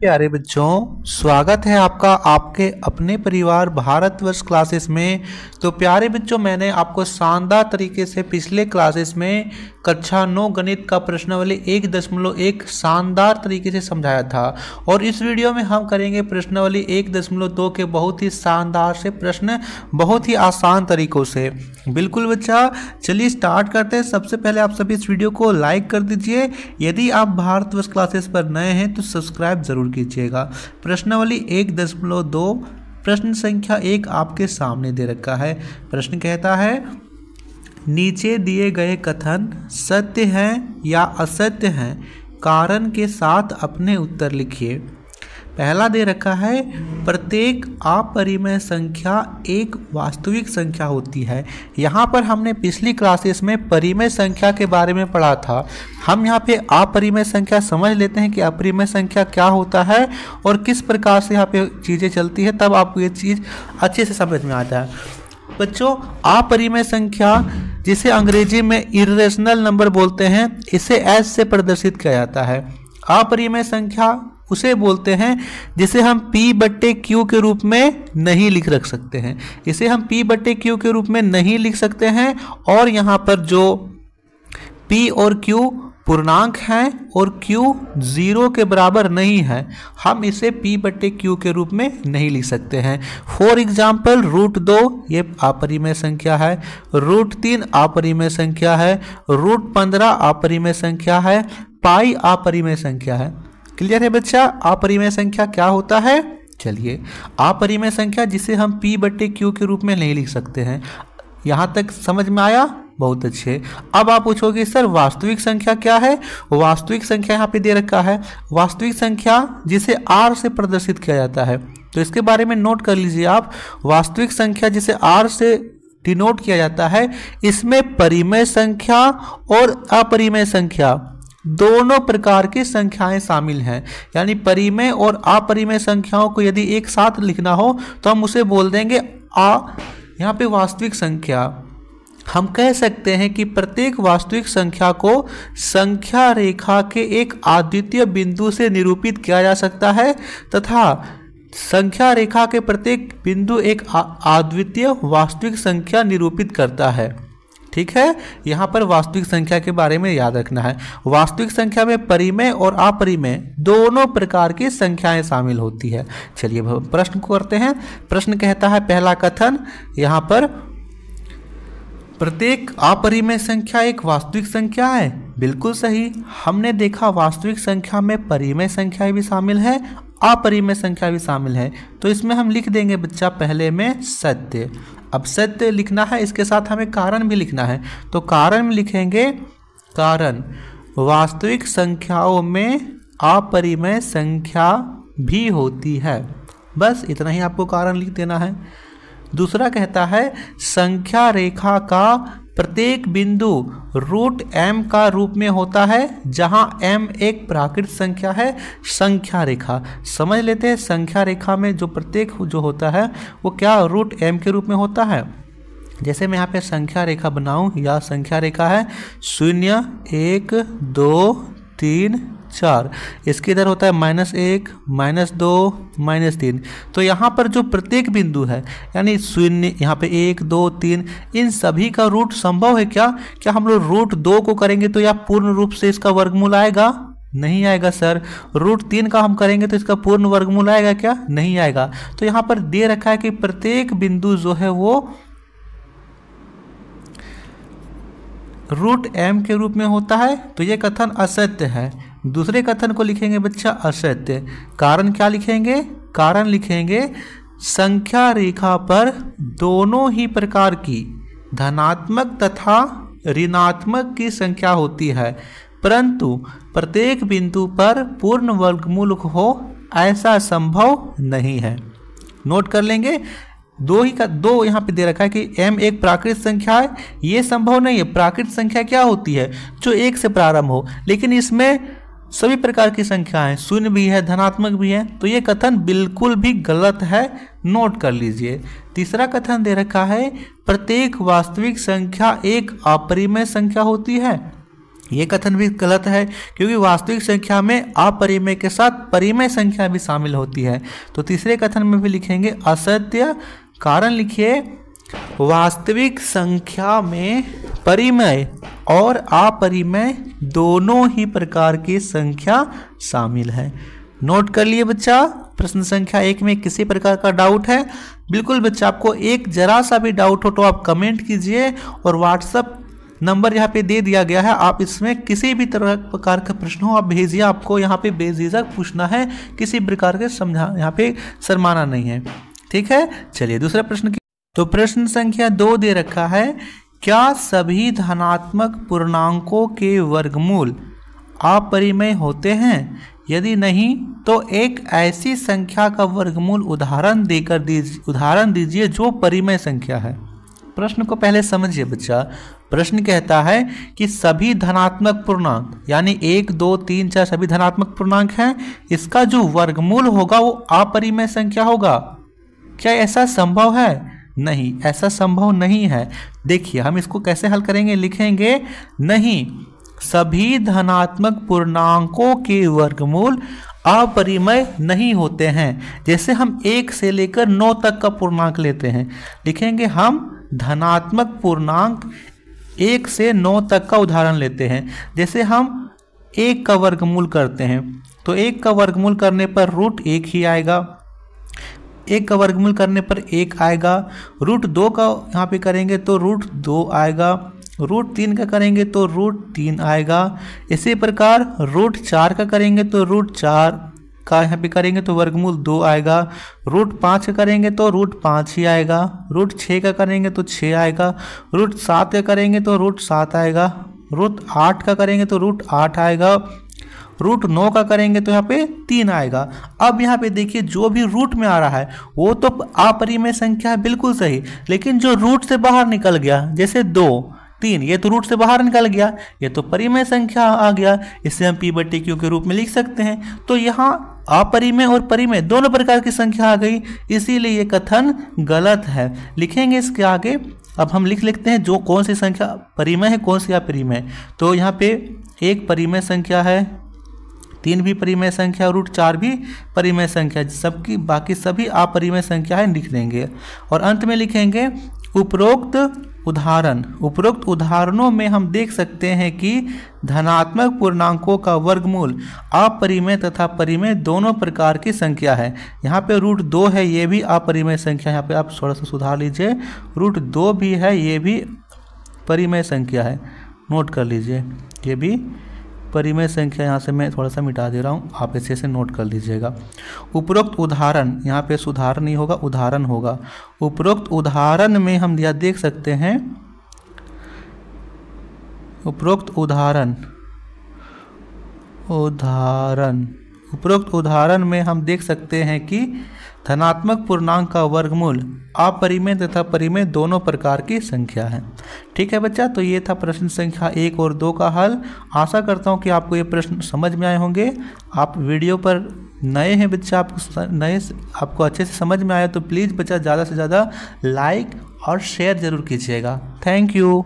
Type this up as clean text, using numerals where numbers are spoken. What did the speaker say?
प्यारे बच्चों, स्वागत है आपका आपके अपने परिवार भारतवर्ष क्लासेस में। तो प्यारे बच्चों, मैंने आपको शानदार तरीके से पिछले क्लासेस में कक्षा 9 गणित का प्रश्नावली 1.1 शानदार तरीके से समझाया था और इस वीडियो में हम करेंगे प्रश्नावली 1.2 के बहुत ही शानदार से प्रश्न बहुत ही आसान तरीकों से। बिल्कुल बच्चा, चलिए स्टार्ट करते हैं। सबसे पहले आप सभी इस वीडियो को लाइक कर दीजिए। यदि आप भारतवर्ष क्लासेस पर नए हैं तो सब्सक्राइब जरूर कीजिएगा। प्रश्नावली 1.2 प्रश्न संख्या 1 आपके सामने दे रखा है। प्रश्न कहता है, नीचे दिए गए कथन सत्य हैं या असत्य हैं, कारण के साथ अपने उत्तर लिखिए। पहला दे रखा है, प्रत्येक अपरिमेय संख्या एक वास्तविक संख्या होती है। यहाँ पर हमने पिछली क्लासेस में परिमेय संख्या के बारे में पढ़ा था। हम यहाँ पे अपरिमेय संख्या समझ लेते हैं कि अपरिमेय संख्या क्या होता है और किस प्रकार से यहाँ पे चीज़ें चलती है, तब आपको ये चीज़ अच्छे से समझ में आता है। बच्चों, अपरिमेय संख्या जिसे अंग्रेजी में इर्रेशनल नंबर बोलते हैं, इसे एस से प्रदर्शित किया जाता है। अपरिमेय संख्या उसे बोलते हैं जिसे हम P/Q के रूप में नहीं लिख रख सकते हैं। इसे हम P/Q के रूप में नहीं लिख सकते हैं और यहाँ पर जो P और Q पूर्णांक हैं और Q 0 के बराबर नहीं है, हम इसे P/Q के रूप में नहीं लिख सकते हैं। फॉर एग्जाम्पल, √2 ये अपरिमेय संख्या है, √3 अपरिमेय संख्या है, √15 अपरिमेय संख्या है, पाई अपरिमेय संख्या है। क्लियर है बच्चा, अपरिमेय संख्या क्या होता है? चलिए, अपरिमेय संख्या जिसे हम P/Q के रूप में नहीं लिख सकते हैं। यहाँ तक समझ में आया? बहुत अच्छे। अब आप पूछोगे सर वास्तविक संख्या क्या है? वास्तविक संख्या यहाँ पे दे रखा है, वास्तविक संख्या जिसे R से प्रदर्शित किया जाता है। तो इसके बारे में नोट कर लीजिए आप। वास्तविक संख्या जिसे R से डिनोट किया जाता है, इसमें परिमेय संख्या और अपरिमेय संख्या दोनों प्रकार की संख्याएं शामिल हैं। यानी परिमेय और अपरिमेय संख्याओं को यदि एक साथ लिखना हो तो हम उसे बोल देंगे यहाँ पे वास्तविक संख्या। हम कह सकते हैं कि प्रत्येक वास्तविक संख्या को संख्या रेखा के एक अद्वितीय बिंदु से निरूपित किया जा सकता है तथा संख्या रेखा के प्रत्येक बिंदु एक अद्वितीय वास्तविक संख्या निरूपित करता है। ठीक है, यहाँ पर वास्तविक संख्या के बारे में याद रखना है। वास्तविक संख्या में परिमेय और अपरिमेय दोनों प्रकार की संख्याएं शामिल होती है। चलिए प्रश्न को करते हैं। प्रश्न कहता है, पहला कथन यहाँ पर, प्रत्येक अपरिमेय संख्या एक वास्तविक संख्या है। बिल्कुल सही। हमने देखा वास्तविक संख्या में परिमेय संख्या भी शामिल है, अपरिमेय संख्या भी शामिल है। तो इसमें हम लिख देंगे बच्चा पहले में सत्य। अब सत्य लिखना है, इसके साथ हमें कारण भी लिखना है। तो कारण में लिखेंगे, कारण वास्तविक संख्याओं में अपरिमेय संख्या भी होती है। बस इतना ही आपको कारण लिख देना है। दूसरा कहता है, संख्या रेखा का प्रत्येक बिंदु √m का रूप में होता है, जहां m एक प्राकृतिक संख्या है। संख्या रेखा समझ लेते हैं। संख्या रेखा में जो प्रत्येक जो होता है वो क्या √m के रूप में होता है। जैसे मैं यहाँ पे संख्या रेखा बनाऊं, या संख्या रेखा है 0, 1, 2, 3, 4। इसके इधर होता है -1, -2, -3। तो यहाँ पर जो प्रत्येक बिंदु है यानी 0, यहाँ पे 1, 2, 3, इन सभी का रूट संभव है क्या? क्या हम लोग √2 को करेंगे तो यह पूर्ण रूप से इसका वर्गमूल आएगा? नहीं आएगा सर। √3 का हम करेंगे तो इसका पूर्ण वर्गमूल आएगा क्या? नहीं आएगा। तो यहाँ पर दे रखा है कि प्रत्येक बिंदु जो है वो √m के रूप में होता है। तो ये कथन असत्य है। दूसरे कथन को लिखेंगे बच्चा असत्य। कारण क्या लिखेंगे? कारण लिखेंगे, संख्या रेखा पर दोनों ही प्रकार की धनात्मक तथा ऋणात्मक की संख्या होती है, परंतु प्रत्येक बिंदु पर पूर्ण वर्गमूल हो ऐसा संभव नहीं है। नोट कर लेंगे। दो यहाँ पे दे रखा है कि m एक प्राकृतिक संख्या है, ये संभव नहीं है। प्राकृतिक संख्या क्या होती है? जो 1 से प्रारंभ हो, लेकिन इसमें सभी प्रकार की संख्याएं, शून्य भी है, धनात्मक भी है। तो ये कथन बिल्कुल भी गलत है। नोट कर लीजिए। तीसरा कथन दे रखा है, प्रत्येक वास्तविक संख्या एक अपरिमेय संख्या होती है। ये कथन भी गलत है, क्योंकि वास्तविक संख्या में अपरिमेय के साथ परिमेय संख्या भी शामिल होती है। तो तीसरे कथन में भी लिखेंगे असत्य। कारण लिखिए, वास्तविक संख्या में परिमेय और अपरिमेय दोनों ही प्रकार की संख्या शामिल है। नोट कर लिए बच्चा। प्रश्न संख्या 1 में किसी प्रकार का डाउट है? बिल्कुल बच्चा, आपको एक जरा सा भी डाउट हो तो आप कमेंट कीजिए, और व्हाट्सएप नंबर यहाँ पे दे दिया गया है, आप इसमें किसी भी तरह प्रकार का प्रश्न हो आप भेजिए। आपको यहाँ पे बेझिझक पूछना है, किसी प्रकार के समझा यहाँ पे शर्माना नहीं है, ठीक है। चलिए दूसरा प्रश्न की, तो प्रश्न संख्या 2 दे रखा है, क्या सभी धनात्मक पूर्णांकों के वर्गमूल अपरिमेय होते हैं? यदि नहीं तो एक ऐसी संख्या का वर्गमूल उदाहरण दीजिए जो परिमेय संख्या है। प्रश्न को पहले समझिए बच्चा। प्रश्न कहता है कि सभी धनात्मक पूर्णांक यानी 1, 2, 3, 4 सभी धनात्मक पूर्णांक हैं, इसका जो वर्गमूल होगा वो अपरिमेय संख्या होगा। क्या ऐसा संभव है? नहीं, ऐसा संभव नहीं है। देखिए हम इसको कैसे हल करेंगे, लिखेंगे नहीं, सभी धनात्मक पूर्णांकों के वर्गमूल अपरिमेय नहीं होते हैं। जैसे हम 1 से लेकर 9 तक का पूर्णांक लेते हैं, लिखेंगे हम धनात्मक पूर्णांक 1 से 9 तक का उदाहरण लेते हैं। जैसे हम 1 का वर्गमूल करते हैं तो 1 का वर्गमूल करने पर √1 ही आएगा, 1 का वर्गमूल करने पर 1 आएगा, √2 का यहाँ पे करेंगे तो √2 आएगा, √3 का करेंगे तो √3 आएगा। इसी प्रकार √4 का करेंगे तो √4 का यहाँ पे करेंगे तो वर्गमूल 2 आएगा, √5 का करेंगे तो √5 ही आएगा, √6 का करेंगे तो 6 आएगा, √7 का करेंगे तो √7 आएगा, √8 का करेंगे तो √8 आएगा, √9 का करेंगे तो यहाँ पे 3 आएगा। अब यहाँ पे देखिए जो भी रूट में आ रहा है वो तो अपरिमेय संख्या है, बिल्कुल सही, लेकिन जो रूट से बाहर निकल गया जैसे 2, 3, ये तो रूट से बाहर निकल गया, ये तो परिमेय संख्या आ गया, इसे हम p/q के रूप में लिख सकते हैं। तो यहाँ अपरिमेय और परिमेय दोनों प्रकार की संख्या आ गई, इसीलिए ये कथन गलत है। लिखेंगे इसके आगे, अब हम लिख लेते हैं जो कौन सी संख्या परिमेय है कौन सी अपरिमेय। तो यहाँ पे 1 परिमेय संख्या है, 3 भी परिमेय संख्या, √4 भी परिमेय संख्या, सबकी बाकी सभी अपरिमेय संख्या है लिख देंगे। और अंत में लिखेंगे उपरोक्त उदाहरण। उपरोक्त उदाहरणों में हम देख सकते हैं कि धनात्मक पूर्णांकों का वर्गमूल अपरिमेय तथा परिमेय दोनों प्रकार की संख्या है। यहाँ पे √2 है, ये भी अपरिमेय संख्या, यहाँ पे आप थोड़ा सा सुधार लीजिए, √2 भी है, ये भी परिमेय संख्या है, नोट कर लीजिए, ये भी परिमेय संख्या। यहाँ से मैं थोड़ा सा मिटा दे रहा हूँ, आप इसे से नोट कर लीजिएगा। उपरोक्त उदाहरण, यहाँ पे सुधार नहीं होगा, उदाहरण होगा। उपरोक्त उदाहरण में हम यह देख सकते हैं, उपरोक्त उदाहरण में हम देख सकते हैं कि धनात्मक पूर्णांक का वर्गमूल अपरिमेय तथा परिमेय दोनों प्रकार की संख्या है। ठीक है बच्चा, तो ये था प्रश्न संख्या 1 और 2 का हल। आशा करता हूँ कि आपको ये प्रश्न समझ में आए होंगे। आप वीडियो पर नए हैं बच्चा, आपको अच्छे से समझ में आया तो प्लीज़ बच्चा ज़्यादा से ज़्यादा लाइक और शेयर ज़रूर कीजिएगा। Thank you.